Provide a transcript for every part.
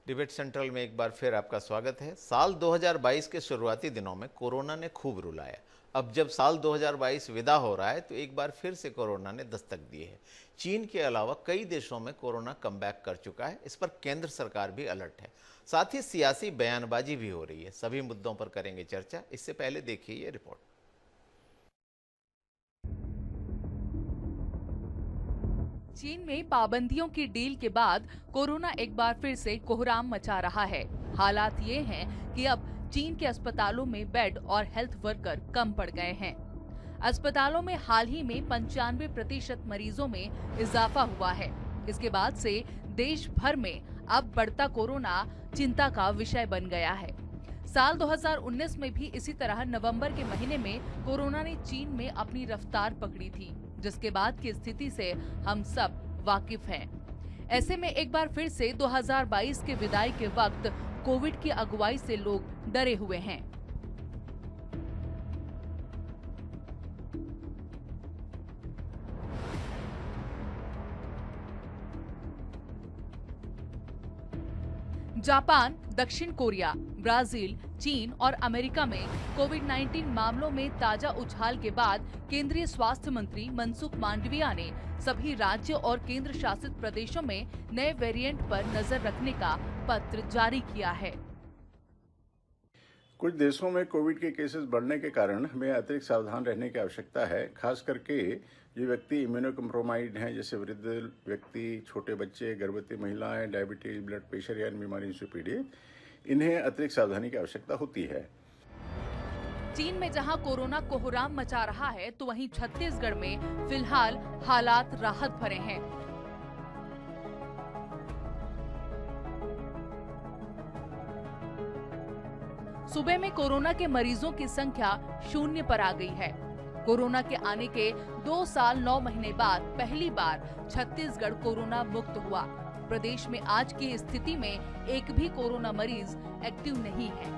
Debate central में एक बार फिर आपका स्वागत है। साल 2022 के शुरुआती दिनों में कोरोना ने खूब रुलाया। अब जब साल 2022 विदा हो रहा है तो एक बार फिर से कोरोना ने दस्तक दी है। चीन के अलावा कई देशों में कोरोना कमबैक कर चुका है। इस पर केंद्र सरकार भी अलर्ट है। साथ ही सियासी बयानबाजी भी हो रही है। सभी मुद्दों पर करेंगे चर्चा। इससे पहले देखिए ये रिपोर्ट। चीन में पाबंदियों की डील के बाद कोरोना एक बार फिर से कोहराम मचा रहा है। हालात ये हैं कि अब चीन के अस्पतालों में बेड और हेल्थ वर्कर कम पड़ गए हैं। अस्पतालों में हाल ही में 95% मरीजों में इजाफा हुआ है। इसके बाद से देश भर में अब बढ़ता कोरोना चिंता का विषय बन गया है। साल 2019 में भी इसी तरह नवंबर के महीने में कोरोना ने चीन में अपनी रफ्तार पकड़ी थी, जिसके बाद की स्थिति से हम सब वाकिफ हैं। ऐसे में एक बार फिर से 2022 के विदाई के वक्त कोविड की अगुवाई से लोग डरे हुए हैं। जापान, दक्षिण कोरिया, ब्राजील, चीन और अमेरिका में कोविड-19 मामलों में ताजा उछाल के बाद केंद्रीय स्वास्थ्य मंत्री मनसुख मांडविया ने सभी राज्य और केंद्र शासित प्रदेशों में नए वेरिएंट पर नजर रखने का पत्र जारी किया है। कुछ देशों में कोविड के केसेस बढ़ने के कारण हमें अतिरिक्त सावधान रहने की आवश्यकता है। खास करके जो व्यक्ति इम्यूनो कम्प्रोमाइज्ड हैं, जैसे वृद्ध व्यक्ति, छोटे बच्चे, गर्भवती महिलाएं, डायबिटीज, ब्लड प्रेशर या इन बीमारियों से पीड़ित, इन्हें अतिरिक्त सावधानी की आवश्यकता होती है। चीन में जहां कोरोना कोहराम मचा रहा है, तो वहीं छत्तीसगढ़ में फिलहाल हालात राहत भरे हैं। सूबे में कोरोना के मरीजों की संख्या 0 पर आ गई है। कोरोना के आने के 2 साल 9 महीने बाद पहली बार छत्तीसगढ़ कोरोना मुक्त हुआ। प्रदेश में आज की स्थिति में एक भी कोरोना मरीज एक्टिव नहीं है।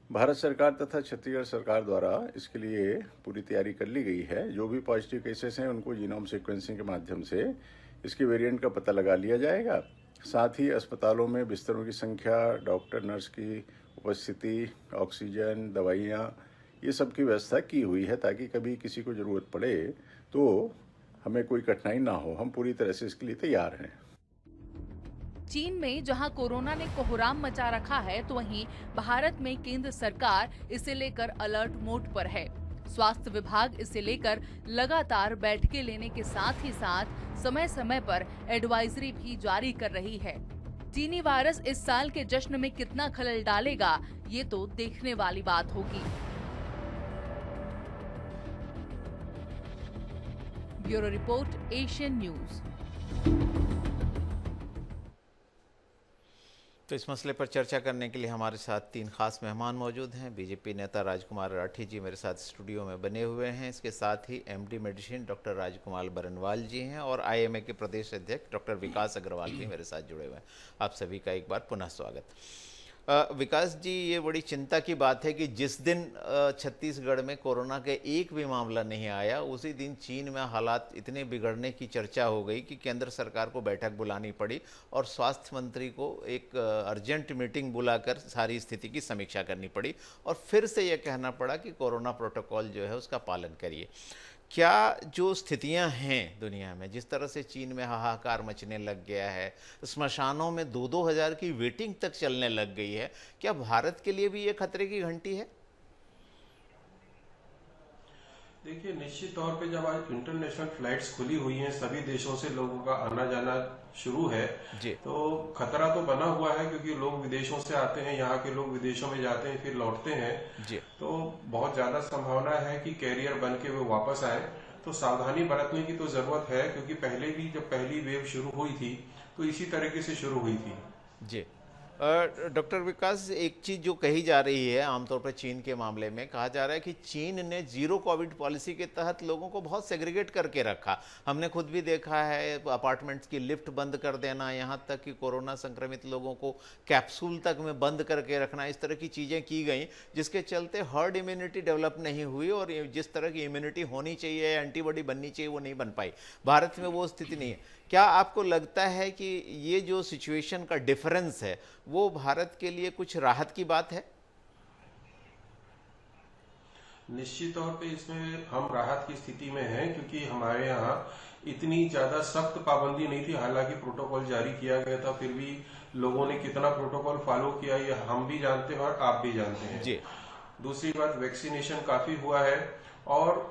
भारत सरकार तथा छत्तीसगढ़ सरकार द्वारा इसके लिए पूरी तैयारी कर ली गई है। जो भी पॉजिटिव केसेस हैं उनको जीनोम सीक्वेंसिंग के माध्यम से इसके वेरिएंट का पता लगा लिया जाएगा। साथ ही अस्पतालों में बिस्तरों की संख्या, डॉक्टर नर्स की उपस्थिति, ऑक्सीजन, दवाइयाँ, ये सब की व्यवस्था की हुई है ताकि कभी किसी को ज़रूरत पड़े तो हमें कोई कठिनाई ना हो। हम पूरी तरह से इसके लिए तैयार हैं। चीन में जहां कोरोना ने कोहराम मचा रखा है, तो वहीं भारत में केंद्र सरकार इसे लेकर अलर्ट मोड पर है। स्वास्थ्य विभाग इसे लेकर लगातार बैठकें लेने के साथ ही साथ समय समय पर एडवाइजरी भी जारी कर रही है। चीनी वायरस इस साल के जश्न में कितना खलल डालेगा, ये तो देखने वाली बात होगी। Bureau report, Asian news. तो इस मसले पर चर्चा करने के लिए हमारे साथ 3 खास मेहमान मौजूद हैं। बीजेपी नेता राजकुमार राठी जी मेरे साथ स्टूडियो में बने हुए हैं। इसके साथ ही एमडी मेडिसिन डॉक्टर राजकुमार बरनवाल जी हैं और आईएमए के प्रदेश अध्यक्ष डॉक्टर विकास अग्रवाल भी मेरे साथ जुड़े हुए हैं। आप सभी का एक बार पुनः स्वागत। विकास जी, ये बड़ी चिंता की बात है कि जिस दिन छत्तीसगढ़ में कोरोना के एक भी मामला नहीं आया, उसी दिन चीन में हालात इतने बिगड़ने की चर्चा हो गई कि केंद्र सरकार को बैठक बुलानी पड़ी और स्वास्थ्य मंत्री को एक अर्जेंट मीटिंग बुलाकर सारी स्थिति की समीक्षा करनी पड़ी और फिर से यह कहना पड़ा कि कोरोना प्रोटोकॉल जो है उसका पालन करिए। क्या जो स्थितियां हैं दुनिया में, जिस तरह से चीन में हाहाकार मचने लग गया है, स्मशानों में 2-2 हज़ार की वेटिंग तक चलने लग गई है, क्या भारत के लिए भी ये खतरे की घंटी है? देखिए, निश्चित तौर पे जब आज इंटरनेशनल फ्लाइट्स खुली हुई हैं, सभी देशों से लोगों का आना जाना शुरू है, जी। तो खतरा तो बना हुआ है क्योंकि लोग विदेशों से आते हैं, यहाँ के लोग विदेशों में जाते हैं फिर लौटते हैं, जी। तो बहुत ज्यादा संभावना है कि कैरियर बन के वो वापस आए। तो सावधानी बरतने की तो जरूरत है क्योंकि पहले भी जब पहली वेव शुरू हुई थी तो इसी तरीके से शुरू हुई थी। जी। डॉक्टर विकास, एक चीज़ जो कही जा रही है आमतौर पर चीन के मामले में, कहा जा रहा है कि चीन ने जीरो कोविड पॉलिसी के तहत लोगों को बहुत सेग्रीगेट करके रखा। हमने खुद भी देखा है, अपार्टमेंट्स की लिफ्ट बंद कर देना, यहाँ तक कि कोरोना संक्रमित लोगों को कैप्सूल तक में बंद करके रखना, इस तरह की चीज़ें की गई जिसके चलते हर्ड इम्यूनिटी डेवलप नहीं हुई और जिस तरह की इम्यूनिटी होनी चाहिए, एंटीबॉडी बननी चाहिए, वो नहीं बन पाई। भारत में वो स्थिति नहीं है। क्या आपको लगता है कि ये जो सिचुएशन का डिफरेंस है वो भारत के लिए कुछ राहत की बात है? निश्चित तौर पे इसमें हम राहत की स्थिति में हैं, क्योंकि हमारे यहाँ इतनी ज्यादा सख्त पाबंदी नहीं थी। हालांकि प्रोटोकॉल जारी किया गया था, फिर भी लोगों ने कितना प्रोटोकॉल फॉलो किया ये हम भी जानते हैं और आप भी जानते हैं जी। दूसरी बात, वैक्सीनेशन काफी हुआ है और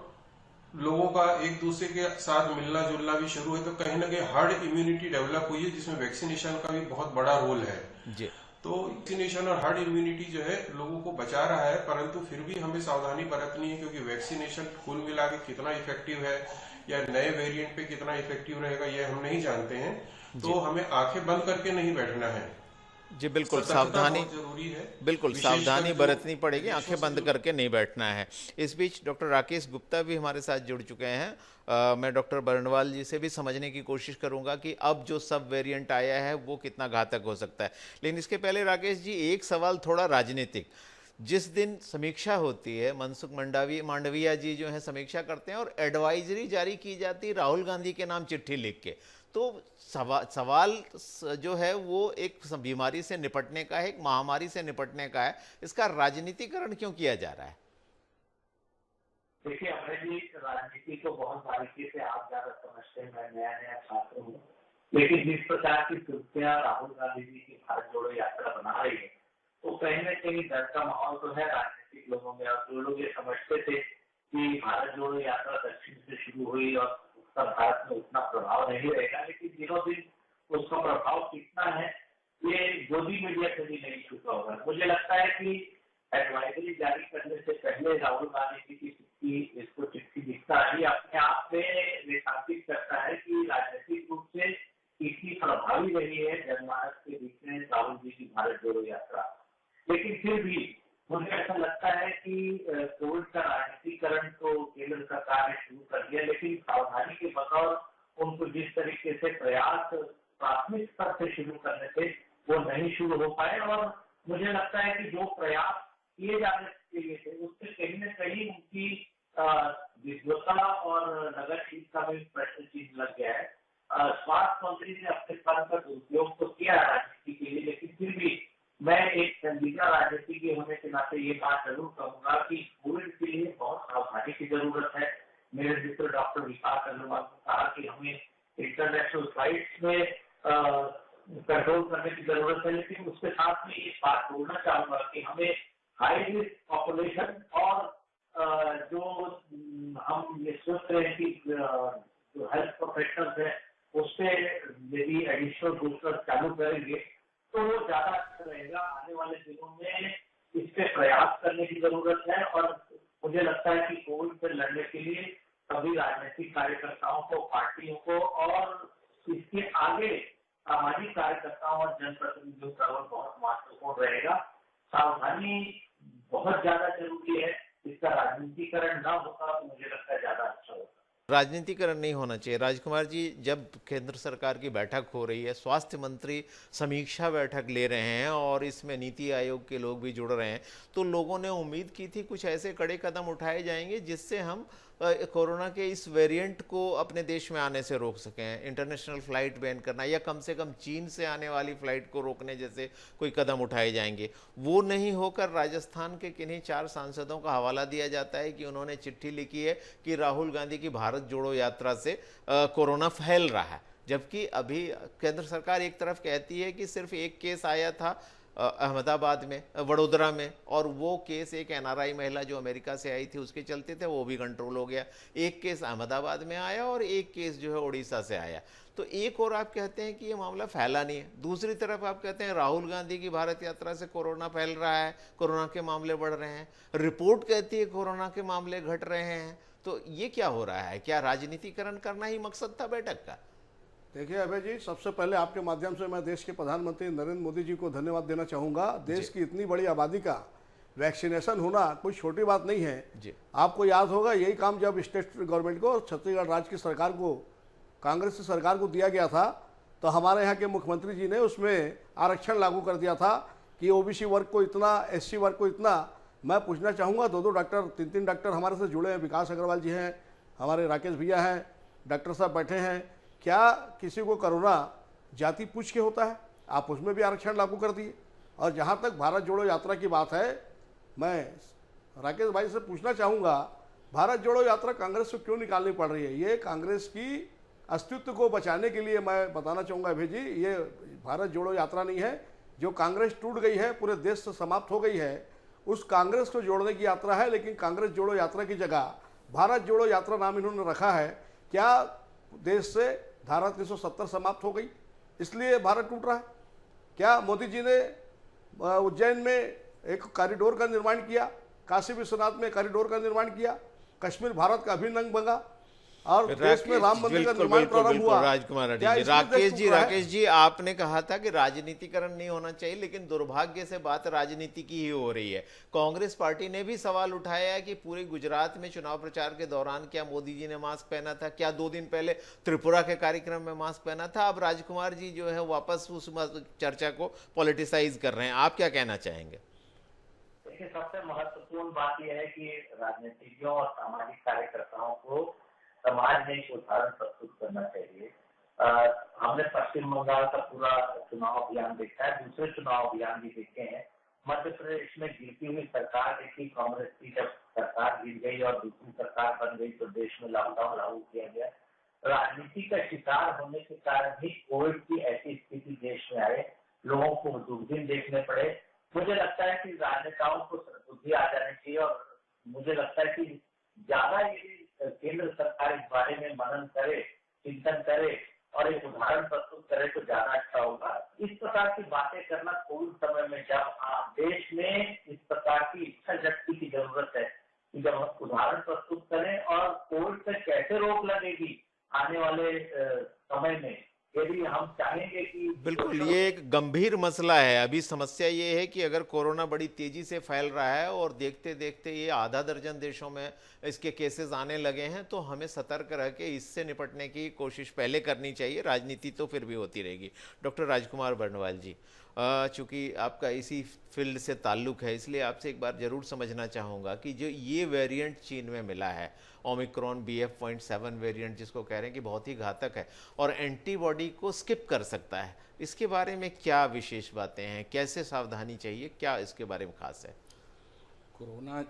लोगों का एक दूसरे के साथ मिलना जुलना भी शुरू है, तो कहीं ना कहीं हर्ड इम्यूनिटी डेवलप हुई है, जिसमें वैक्सीनेशन का भी बहुत बड़ा रोल है। जी। तो वैक्सीनेशन और हर्ड इम्यूनिटी जो है लोगों को बचा रहा है, परंतु फिर भी हमें सावधानी बरतनी है, क्योंकि वैक्सीनेशन कुल मिला के कितना इफेक्टिव है या नए वेरिएंट पे कितना इफेक्टिव रहेगा ये हम नहीं जानते हैं। तो हमें आंखें बंद करके नहीं बैठना है जी, बिल्कुल सतर्कता सावधानी, बहुत जरूरी है, बिल्कुल विशेषकर सावधानी जो बरतनी पड़ेगी, विदेशों आंखें से बंद जो करके नहीं बैठना है। इस बीच डॉक्टर राकेश गुप्ता भी हमारे साथ जुड़ चुके हैं। मैं डॉक्टर बरनवाल जी से भी समझने की कोशिश करूंगा कि अब जो सब वेरिएंट आया है वो कितना घातक हो सकता है। लेकिन इसके पहले राकेश जी, एक सवाल थोड़ा राजनीतिक। जिस दिन समीक्षा होती है, मनसुख मांडविया जी जो है समीक्षा करते हैं और एडवाइजरी जारी की जाती है राहुल गांधी के नाम चिट्ठी लिख के, तो सवाल जो है वो एक बीमारी से निपटने का है, एक महामारी से निपटने का है, इसका राजनीतिकरण क्यों किया जा रहा है? देखिए अभय जी, राजनीति को बहुत बारीकी से आप ज्यादा समझते हैं, मैं नया नया छात्र हूँ, लेकिन जिस प्रकार की सुर्खियां राहुल गांधी जी की भारत जोड़ो यात्रा बना रही है, तो कहीं न कहीं डर का माहौल तो है राजनीतिक लोगों में। और जो लोग ये समझते थे कि भारत जोड़ो यात्रा दक्षिण से शुरू हुई और उसका भारत में उतना प्रभाव नहीं रहेगा, लेकिन दिनों दिन उसका प्रभाव कितना है ये गोदी मीडिया से भी नहीं छुपा होगा। मुझे लगता है कि एडवाइजरी जारी करने से पहले राहुल गांधी जी की इसको चिट्ठी लिखना ही अपने आप में रेखांकित करता है कि राजनीतिक रूप से कितनी प्रभावी रही है जनमानस के बीच में राहुल जी की भारत जोड़ो यात्रा। लेकिन फिर भी मुझे ऐसा लगता है कि कोविड का राजनीतिकरण तो केंद्र सरकार ने शुरू कर दिया, लेकिन सावधानी के बतौर उनको जिस तरीके से प्रयास प्राथमिक स्तर से शुरू करने थे वो नहीं शुरू हो पाए। और मुझे लगता है कि जो प्रयास किए जाने चाहिए थे उससे कहीं न कहीं उनकी विद्वता और नगरशीलता में प्रश्न चिन्ह लग गया है। स्वास्थ्य मंत्री ने अपने पद का दुरुपयोग तो किया राजनीति के लिए, लेकिन फिर भी मैं एक संजीदा राजनीतिज्ञ होने के नाते ये बात जरूर कहूंगा कि कोविड के लिए बहुत सावधानी की जरूरत है। मेरे मित्र डॉक्टर विकास अग्रवाल ने कहा कि हमें इंटरनेशनल फ्लाइट्स में कंट्रोल करने की जरूरत है, लेकिन उसके साथ में एक बात बोलना चाहूंगा कि हमें हाई रिस्क पॉपुलेशन और जो हम ये सोच रहे हैं कि जो हेल्थ प्रोफेशनल्स है उससे यदि एडिशनल बूस्टर चालू करेंगे तो वो ज्यादा अच्छा रहेगा। आने वाले दिनों में इस पे प्रयास करने की जरूरत है और मुझे लगता है कि कोविड से लड़ने के लिए सभी राजनीतिक कार्यकर्ताओं को, पार्टियों को और इसके आगे सामाजिक कार्यकर्ताओं और जनप्रतिनिधियों का रोल बहुत महत्वपूर्ण रहेगा। सावधानी बहुत ज्यादा जरूरी है, इसका राजनीतिकरण न होता तो मुझे लगता है ज्यादा अच्छा होता। राजनीतिकरण नहीं होना चाहिए। राजकुमार जी, जब केंद्र सरकार की बैठक हो रही है, स्वास्थ्य मंत्री समीक्षा बैठक ले रहे हैं और इसमें नीति आयोग के लोग भी जुड़ रहे हैं, तो लोगों ने उम्मीद की थी कुछ ऐसे कड़े कदम उठाए जाएंगे जिससे हम कोरोना के इस वेरिएंट को अपने देश में आने से रोक सकें। इंटरनेशनल फ्लाइट बैन करना या कम से कम चीन से आने वाली फ्लाइट को रोकने जैसे कोई कदम उठाए जाएंगे। वो नहीं होकर राजस्थान के किन्हीं 4 सांसदों का हवाला दिया जाता है कि उन्होंने चिट्ठी लिखी है कि राहुल गांधी की भारत जोड़ो यात्रा से कोरोना फैल रहा है। जबकि अभी केंद्र सरकार एक तरफ कहती है कि सिर्फ एक केस आया था अहमदाबाद में, वडोदरा में, और वो केस एक एनआरआई महिला जो अमेरिका से आई थी उसके चलते थे, वो भी कंट्रोल हो गया। एक केस अहमदाबाद में आया और एक केस जो है उड़ीसा से आया। तो एक और आप कहते हैं कि ये मामला फैला नहीं है, दूसरी तरफ आप कहते हैं राहुल गांधी की भारत यात्रा से कोरोना फैल रहा है, कोरोना के मामले बढ़ रहे हैं। रिपोर्ट कहती है कोरोना के मामले घट रहे हैं। तो ये क्या हो रहा है? क्या राजनीतिकरण करना ही मकसद था बैठक का? देखिए अभय जी, सबसे पहले आपके माध्यम से मैं देश के प्रधानमंत्री नरेंद्र मोदी जी को धन्यवाद देना चाहूँगा। देश की इतनी बड़ी आबादी का वैक्सीनेशन होना कोई छोटी बात नहीं है जी। आपको याद होगा यही काम जब स्टेट गवर्नमेंट को, छत्तीसगढ़ राज्य की सरकार को, कांग्रेस की सरकार को दिया गया था, तो हमारे यहाँ के मुख्यमंत्री जी ने उसमें आरक्षण लागू कर दिया था कि ओबीसी वर्ग को इतना, एससी वर्ग को इतना। मैं पूछना चाहूँगा, 2-2 डॉक्टर, 3-3 डॉक्टर हमारे से जुड़े हैं। विकास अग्रवाल जी हैं, हमारे राकेश भैया हैं, डॉक्टर साहब बैठे हैं। क्या किसी को कोरोना जाति पूछ के होता है? आप उसमें भी आरक्षण लागू कर दिए। और जहाँ तक भारत जोड़ो यात्रा की बात है, मैं राकेश भाई से पूछना चाहूँगा, भारत जोड़ो यात्रा कांग्रेस को क्यों निकालनी पड़ रही है? ये कांग्रेस की अस्तित्व को बचाने के लिए मैं बताना चाहूँगा अभय जी, ये भारत जोड़ो यात्रा नहीं है। जो कांग्रेस टूट गई है, पूरे देश से समाप्त हो गई है, उस कांग्रेस को जोड़ने की यात्रा है। लेकिन कांग्रेस जोड़ो यात्रा की जगह भारत जोड़ो यात्रा नाम इन्होंने रखा है। क्या देश से धारा 370 समाप्त हो गई, इसलिए भारत टूट रहा है? क्या मोदी जी ने उज्जैन में एक कॉरिडोर का निर्माण किया, काशी विश्वनाथ में कॉरिडोर का निर्माण किया, कश्मीर भारत का अभिन्न अंग बना, और देश में राम मंदिर का निर्माण प्रारंभ हुआ? राजकुमार क्या जी, इसमें राकेश जी, आपने कहा था कि राजनीतिकरण नहीं होना चाहिए, लेकिन दुर्भाग्य से बात राजनीति की ही हो रही है। कांग्रेस पार्टी ने भी सवाल उठाया है कि पूरे गुजरात में चुनाव प्रचार के दौरान क्या मोदी जी ने मास्क पहना था? क्या 2 दिन पहले त्रिपुरा के कार्यक्रम में मास्क पहना था? अब राजकुमार जी जो है वापस उस चर्चा को पॉलिटिसाइज कर रहे हैं। आप क्या कहना चाहेंगे? देखिए, सबसे महत्वपूर्ण बात यह है कि राजनीतिज्ञों और सामाजिक कार्यकर्ताओं को समाज में एक उदाहरण प्रस्तुत करना चाहिए। हमने पश्चिम बंगाल का पूरा चुनाव अभियान देखा है, दूसरे चुनाव अभियान भी देखे हैं। मध्य प्रदेश में गिरती हुई सरकार देखी कांग्रेस की, जब सरकार गिर गई और दूसरी सरकार बन गई तो देश में लॉकडाउन लागू किया गया। राजनीति का शिकार होने के कारण ही कोविड की ऐसी स्थिति देश में आए, लोगों को दुर्दिन देखने पड़े। मुझे लगता है कि राजनेताओं को बुद्धि आ जानी चाहिए, और मुझे लगता है कि ज्यादा केंद्र सरकार इस बारे में मनन करे, चिंतन करे और एक उदाहरण प्रस्तुत करे तो ज्यादा अच्छा होगा। इस प्रकार की बातें करना कोविड समय में, जब देश में इस प्रकार की इच्छा शक्ति की जरूरत है कि जब हम उदाहरण प्रस्तुत करें और कोविड पे कैसे रोक लगेगी आने वाले समय में, यदि हम चाहेंगे कि बिल्कुल, ये एक गंभीर मसला है। अभी समस्या ये है कि अगर कोरोना बड़ी तेजी से फैल रहा है और देखते देखते ये आधा दर्जन देशों में इसके केसेस आने लगे हैं, तो हमें सतर्क रह के इससे निपटने की कोशिश पहले करनी चाहिए। राजनीति तो फिर भी होती रहेगी। डॉक्टर राजकुमार बरनवाल जी, चूंकि आपका इसी फील्ड से ताल्लुक है, इसलिए आपसे एक बार जरूर समझना चाहूँगा कि जो ये वेरिएंट चीन में मिला है, ओमिक्रॉन BF.7 वेरिएंट जिसको कह रहे हैं कि बहुत ही घातक है और एंटीबॉडी को स्किप कर सकता है, इसके बारे में क्या विशेष बातें हैं? कैसे सावधानी चाहिए? क्या इसके बारे में खास है? कोरोना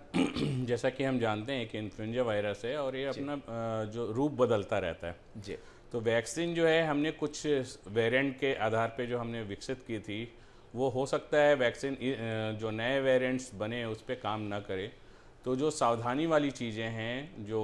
जैसा कि हम जानते हैं कि इन्फ्लुएंजा वायरस है और ये अपना जो रूप बदलता रहता है जी। तो वैक्सीन जो है हमने कुछ वेरिएंट के आधार पे जो हमने विकसित की थी, वो हो सकता है वैक्सीन जो नए वेरिएंट्स बने उस पर काम ना करे। तो जो सावधानी वाली चीज़ें हैं, जो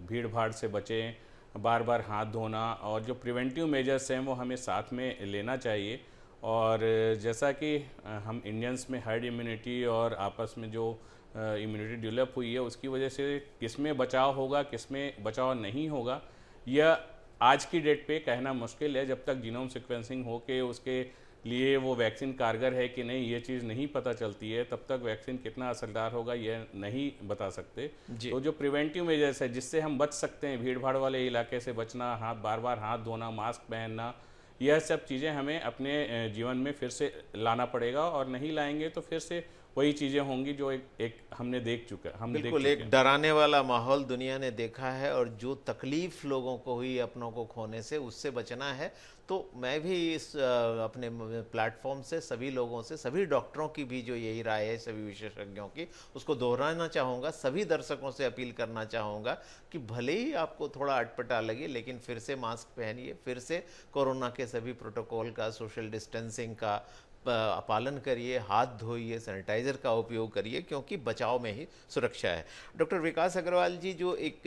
भीड़ भाड़ से बचें, बार बार हाथ धोना और जो प्रिवेंटिव मेजर्स हैं वो हमें साथ में लेना चाहिए। और जैसा कि हम इंडियंस में हर्ड इम्यूनिटी और आपस में जो इम्यूनिटी डेवलप हुई है, उसकी वजह से किस में बचाव होगा किस में बचाव नहीं होगा, यह आज की डेट पे कहना मुश्किल है। जब तक जीनोम सीक्वेंसिंग हो के उसके लिए वो वैक्सीन कारगर है कि नहीं, ये चीज़ नहीं पता चलती है, तब तक वैक्सीन कितना असरदार होगा यह नहीं बता सकते। तो जो प्रिवेंटिव मेजर्स है जिससे हम बच सकते हैं, भीड़ भाड़ वाले इलाके से बचना, बार बार हाथ धोना, मास्क पहनना, यह सब चीज़ें हमें अपने जीवन में फिर से लाना पड़ेगा। और नहीं लाएंगे तो फिर से वही चीज़ें होंगी जो एक हमने देख चुका है। बिल्कुल, एक डराने वाला माहौल दुनिया ने देखा है और जो तकलीफ लोगों को हुई अपनों को खोने से, उससे बचना है। तो मैं भी इस अपने प्लेटफॉर्म से सभी लोगों से, सभी डॉक्टरों की भी जो यही राय है, सभी विशेषज्ञों की, उसको दोहराना चाहूँगा। सभी दर्शकों से अपील करना चाहूँगा कि भले ही आपको थोड़ा अटपटा लगे, लेकिन फिर से मास्क पहनिए, फिर से कोरोना के सभी प्रोटोकॉल का, सोशल डिस्टेंसिंग का पालन करिए, हाथ धोइए, सैनिटाइजर का उपयोग करिए, क्योंकि बचाव में ही सुरक्षा है। डॉक्टर विकास अग्रवाल जी, जो एक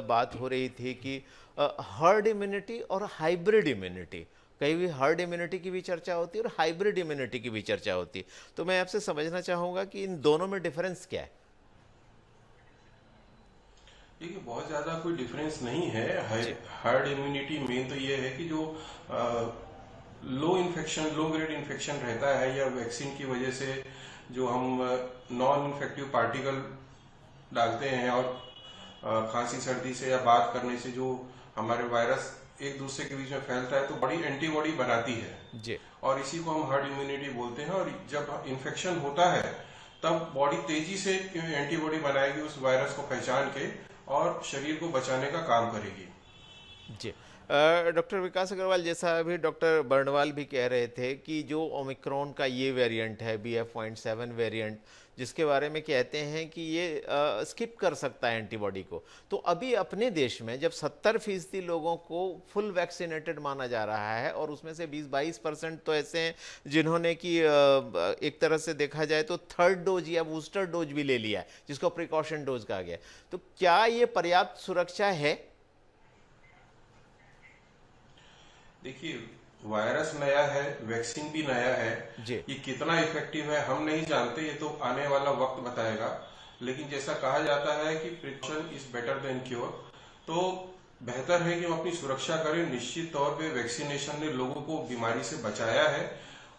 बात हो रही थी कि हर्ड इम्यूनिटी और हाइब्रिड इम्यूनिटी, कहीं भी हर्ड इम्यूनिटी की भी चर्चा होती है और हाइब्रिड इम्यूनिटी की भी चर्चा होती है, तो मैं आपसे समझना चाहूँगा कि इन दोनों में डिफरेंस क्या है? देखिए, बहुत ज़्यादा कोई डिफरेंस नहीं है। हर्ड इम्यूनिटी मेन तो ये है कि जो लो ग्रेड इन्फेक्शन रहता है या वैक्सीन की वजह से जो हम नॉन इन्फेक्टिव पार्टिकल डालते हैं और खांसी सर्दी से या बात करने से जो हमारे वायरस एक दूसरे के बीच में फैलता है, तो बड़ी एंटीबॉडी बनाती है जी। और इसी को हम हर्ड इम्यूनिटी बोलते हैं। और जब इन्फेक्शन होता है तब बॉडी तेजी से एंटीबॉडी बनाएगी उस वायरस को पहचान के और शरीर को बचाने का काम करेगी। जी। डॉक्टर विकास अग्रवाल, जैसा अभी डॉक्टर बर्नवाल भी कह रहे थे कि जो ओमिक्रॉन का ये वेरिएंट है BF.7 वेरिएंट, जिसके बारे में कहते हैं कि ये स्किप कर सकता है एंटीबॉडी को, तो अभी अपने देश में जब 70% लोगों को फुल वैक्सीनेटेड माना जा रहा है और उसमें से 20-22% तो ऐसे हैं जिन्होंने कि एक तरह से देखा जाए तो थर्ड डोज या बूस्टर डोज भी ले लिया है, जिसको प्रिकॉशन डोज कहा गया, तो क्या ये पर्याप्त सुरक्षा है? देखिए, वायरस नया है, वैक्सीन भी नया है, जी। ये कितना इफेक्टिव है हम नहीं जानते, ये तो आने वाला वक्त बताएगा। लेकिन जैसा कहा जाता है कि precaution is better than cure, तो बेहतर है कि हम अपनी सुरक्षा करें। निश्चित तौर पे वैक्सीनेशन ने लोगों को बीमारी से बचाया है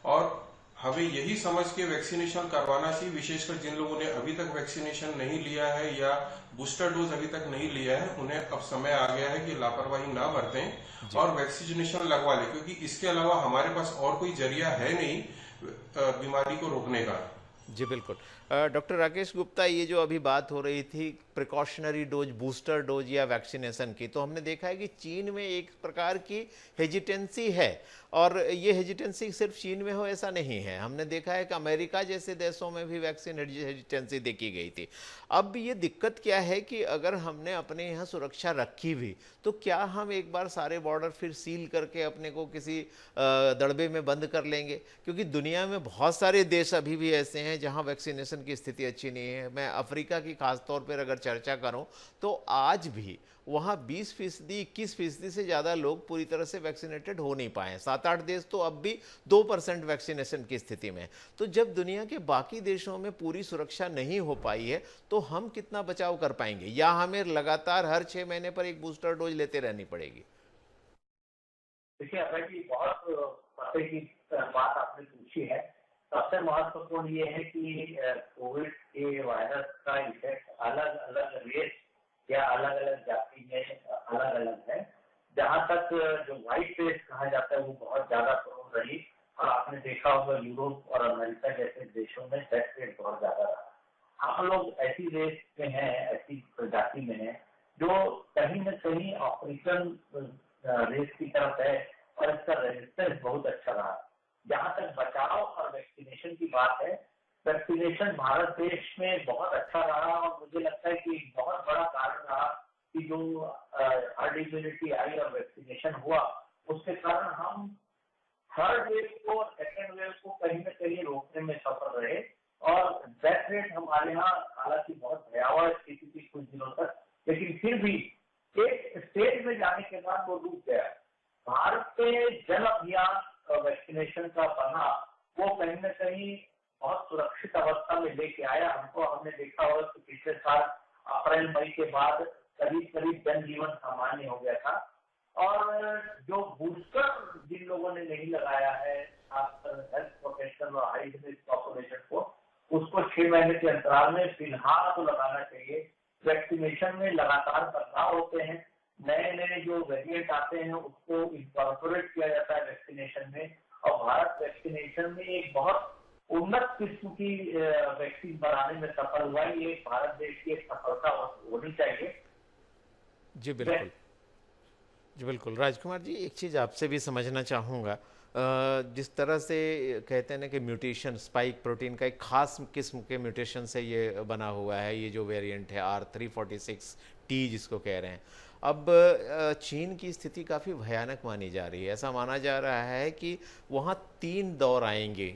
और हमें यही समझ के वैक्सीनेशन करवाना चाहिए, विशेषकर जिन लोगों ने अभी तक वैक्सीनेशन नहीं लिया है या बूस्टर डोज अभी तक नहीं लिया है, उन्हें अब समय आ गया है कि लापरवाही ना बरतें और वैक्सीनेशन लगवा लें, क्योंकि इसके अलावा हमारे पास और कोई जरिया है नहीं बीमारी को रोकने का। जी बिल्कुल। डॉक्टर राकेश गुप्ता, ये जो अभी बात हो रही थी प्रिकॉशनरी डोज, बूस्टर डोज या वैक्सीनेशन की, तो हमने देखा है कि चीन में एक प्रकार की हेजिटेंसी है और ये हेजिटेंसी सिर्फ चीन में हो ऐसा नहीं है। हमने देखा है कि अमेरिका जैसे देशों में भी वैक्सीन हेजिटेंसी देखी गई थी। अब ये दिक्कत क्या है कि अगर हमने अपने यहाँ सुरक्षा रखी भी, तो क्या हम एक बार सारे बॉर्डर फिर सील करके अपने को किसी दड़बे में बंद कर लेंगे? क्योंकि दुनिया में बहुत सारे देश अभी भी ऐसे हैं जहाँ वैक्सीनेशन की स्थिति अच्छी नहीं है। मैं अफ्रीका की खास तौर पर अगर चर्चा करूं तो आज भी वहां 20%, 21% से ज़्यादा लोग पूरी तरह से वैक्सीनेटेड हो नहीं पाए हैं। 7-8 देश तो अब भी 2% वैक्सीनेशन की स्थिति में। तो जब दुनिया के बाकी देशों में पूरी सुरक्षा नहीं हो पाई है, तो हम कितना बचाव कर पाएंगे, या हमें लगातार हर 6 महीने पर एक बूस्टर डोज लेते रहनी पड़ेगी? देखिए अभय जी, बहुत पते की बात आपने पूछी है। सबसे महत्वपूर्ण ये है कि कोविड के वायरस का इफेक्ट अलग अलग रेस या अलग अलग जाति में अलग अलग है। जहां तक जो व्हाइट रेस कहा जाता है वो बहुत ज्यादा प्रोन रही और आपने देखा होगा यूरोप और अमेरिका जैसे देशों में डेथ रेट बहुत ज्यादा रहा। हम लोग ऐसी रेस में हैं, ऐसी प्रजाति में हैं जो कहीं न कहीं अफ्रीकन रेस की तरफ है और इसका रेजिस्टेंस बहुत अच्छा रहा। जहां तक बचाव और वैक्सीनेशन की बात है, वैक्सीनेशन भारत देश में बहुत अच्छा रहा और मुझे लगता है कि बहुत बड़ा कारण रहा कि जो हर्ड इम्यूनिटी आई और वैक्सीनेशन हुआ, उसके कारण हम थर्ड वेव को और सेकेंड वेव को कहीं न कहीं रोकने में सफल रहे और डेथ रेट हमारे यहाँ हालांकि बहुत भयावह स्थिति थी कुछ दिनों तक, लेकिन फिर भी एक स्टेज में जाने के बाद वो रुक गया। भारत पे जन अभियान वैक्सीनेशन का बना, वो कहीं न कहीं बहुत सुरक्षित अवस्था में लेके आया हमको। हमने देखा होगा कि पिछले साल अप्रैल मई के बाद करीब करीब जनजीवन सामान्य हो गया था और जो बूस्टर जिन लोगों ने नहीं लगाया है, खासकर हेल्थ प्रोफेशनल और हाई रिस्क पॉपुलेशन को, उसको 6 महीने के अंतराल में फिलहाल तो लगाना चाहिए। वैक्सीनेशन में लगातार बदलाव होते हैं, नए नए जो वेरिएंट आते हैं उसको इनकॉर्पोरेट किया जाता है वैक्सीनेशन में और भारत वैक्सीनेशन में एक बहुत उन्नत किस्म की वैक्सीन बनाने में सफल हुआ है। ये भारत देश की एक सफलता होनी चाहिए। जी बिल्कुल, जी बिल्कुल। राजकुमार जी, एक चीज़ आपसे भी समझना चाहूँगा, जिस तरह से कहते हैं ना कि म्यूटेशन, स्पाइक प्रोटीन का एक खास किस्म के म्यूटेशन से ये बना हुआ है, ये जो वेरिएंट है R346T जिसको कह रहे हैं। अब चीन की स्थिति काफ़ी भयानक मानी जा रही है। ऐसा माना जा रहा है कि वहाँ 3 दौर आएंगे।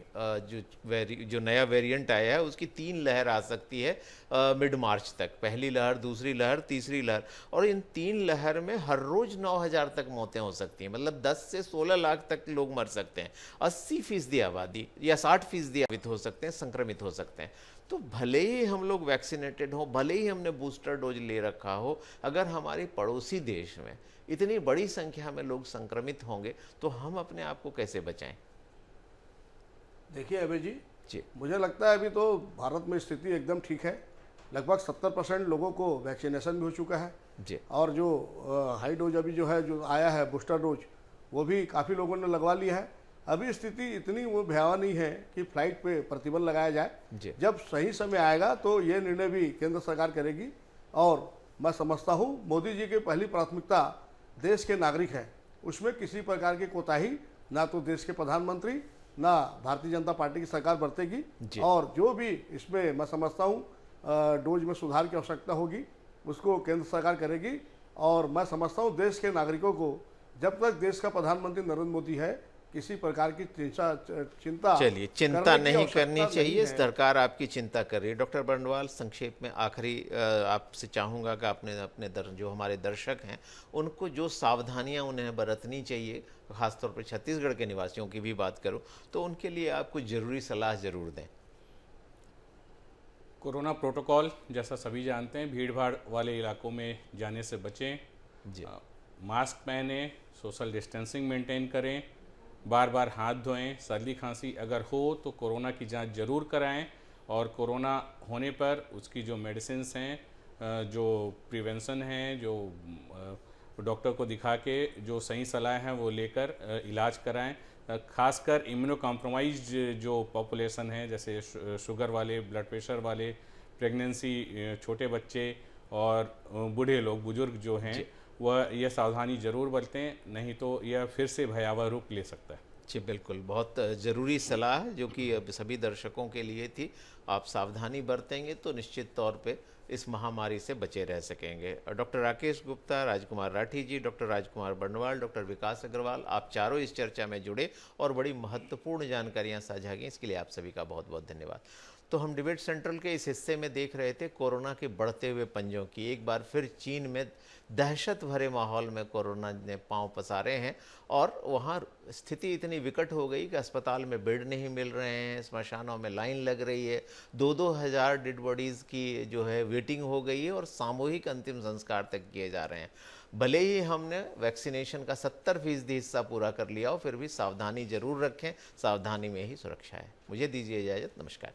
जो नया वेरिएंट आया है उसकी 3 लहर आ सकती है मिड मार्च तक। पहली लहर, दूसरी लहर, तीसरी लहर, और इन 3 लहर में हर रोज़ 9,000 तक मौतें हो सकती हैं। मतलब 10 से 16 लाख तक लोग मर सकते हैं। 80% आबादी या 60% आबादी हो सकते हैं, संक्रमित हो सकते हैं। तो भले ही हम लोग वैक्सीनेटेड हो, भले ही हमने बूस्टर डोज ले रखा हो, अगर हमारे पड़ोसी देश में इतनी बड़ी संख्या में लोग संक्रमित होंगे तो हम अपने आप को कैसे बचाएं? देखिए अभय जी, मुझे लगता है अभी तो भारत में स्थिति एकदम ठीक है। लगभग 70% लोगों को वैक्सीनेशन भी हो चुका है जी। और जो हाई डोज अभी जो है, जो आया है बूस्टर डोज, वो भी काफ़ी लोगों ने लगवा लिया है। अभी स्थिति इतनी वो भयावह नहीं है कि फ्लाइट पे प्रतिबंध लगाया जाए। जब सही समय आएगा तो ये निर्णय भी केंद्र सरकार करेगी और मैं समझता हूँ मोदी जी की पहली प्राथमिकता देश के नागरिक हैं। उसमें किसी प्रकार की कोताही ना तो देश के प्रधानमंत्री ना भारतीय जनता पार्टी की सरकार बरतेगी। और जो भी इसमें मैं समझता हूँ डोज में सुधार की आवश्यकता होगी उसको केंद्र सरकार करेगी। और मैं समझता हूँ देश के नागरिकों को जब तक देश का प्रधानमंत्री नरेंद्र मोदी है किसी प्रकार की चिंता चलिए चिंता नहीं करनी चाहिए, सरकार आपकी चिंता कर रही है। डॉक्टर बरनवाल, संक्षेप में आखिरी आपसे चाहूँगा कि आपने अपने जो हमारे दर्शक हैं उनको जो सावधानियां उन्हें बरतनी चाहिए, खासतौर पर छत्तीसगढ़ के निवासियों की भी बात करूं तो उनके लिए आप कुछ ज़रूरी सलाह ज़रूर दें। कोरोना प्रोटोकॉल जैसा सभी जानते हैं, भीड़ भाड़ वाले इलाकों में जाने से बचें, मास्क पहने, सोशल डिस्टेंसिंग मेंटेन करें, बार बार हाथ धोएं, सर्दी खांसी अगर हो तो कोरोना की जांच जरूर कराएं और कोरोना होने पर उसकी जो मेडिसिन्स हैं, जो प्रिवेंशन हैं, जो डॉक्टर को दिखा के जो सही सलाह है वो लेकर इलाज कराएं। खासकर इम्यूनो कॉम्प्रोमाइज जो पॉपुलेशन है जैसे शुगर वाले, ब्लड प्रेशर वाले, प्रेगनेंसी, छोटे बच्चे और बूढ़े लोग, बुजुर्ग जो हैं वह यह सावधानी जरूर बरतें, नहीं तो यह फिर से भयावह रूप ले सकता है। जी बिल्कुल, बहुत ज़रूरी सलाह जो कि अब सभी दर्शकों के लिए थी। आप सावधानी बरतेंगे तो निश्चित तौर पे इस महामारी से बचे रह सकेंगे। डॉक्टर राकेश गुप्ता, राजकुमार राठी जी, डॉक्टर राजकुमार बरनवाल, डॉक्टर विकास अग्रवाल, आप चारों इस चर्चा में जुड़े और बड़ी महत्वपूर्ण जानकारियां साझा की, इसके लिए आप सभी का बहुत बहुत धन्यवाद। तो हम डिबेट सेंट्रल के इस हिस्से में देख रहे थे कोरोना के बढ़ते हुए पंजों की। एक बार फिर चीन में दहशत भरे माहौल में कोरोना ने पांव पसारे हैं और वहाँ स्थिति इतनी विकट हो गई कि अस्पताल में बेड नहीं मिल रहे हैं, स्मशानों में लाइन लग रही है, 2-2 हज़ार डेड बॉडीज़ की जो है वेटिंग हो गई है और सामूहिक अंतिम संस्कार तक किए जा रहे हैं। भले ही हमने वैक्सीनेशन का 70% हिस्सा पूरा कर लिया हो, फिर भी सावधानी जरूर रखें, सावधानी में ही सुरक्षा है। मुझे दीजिए इजाज़त, नमस्कार।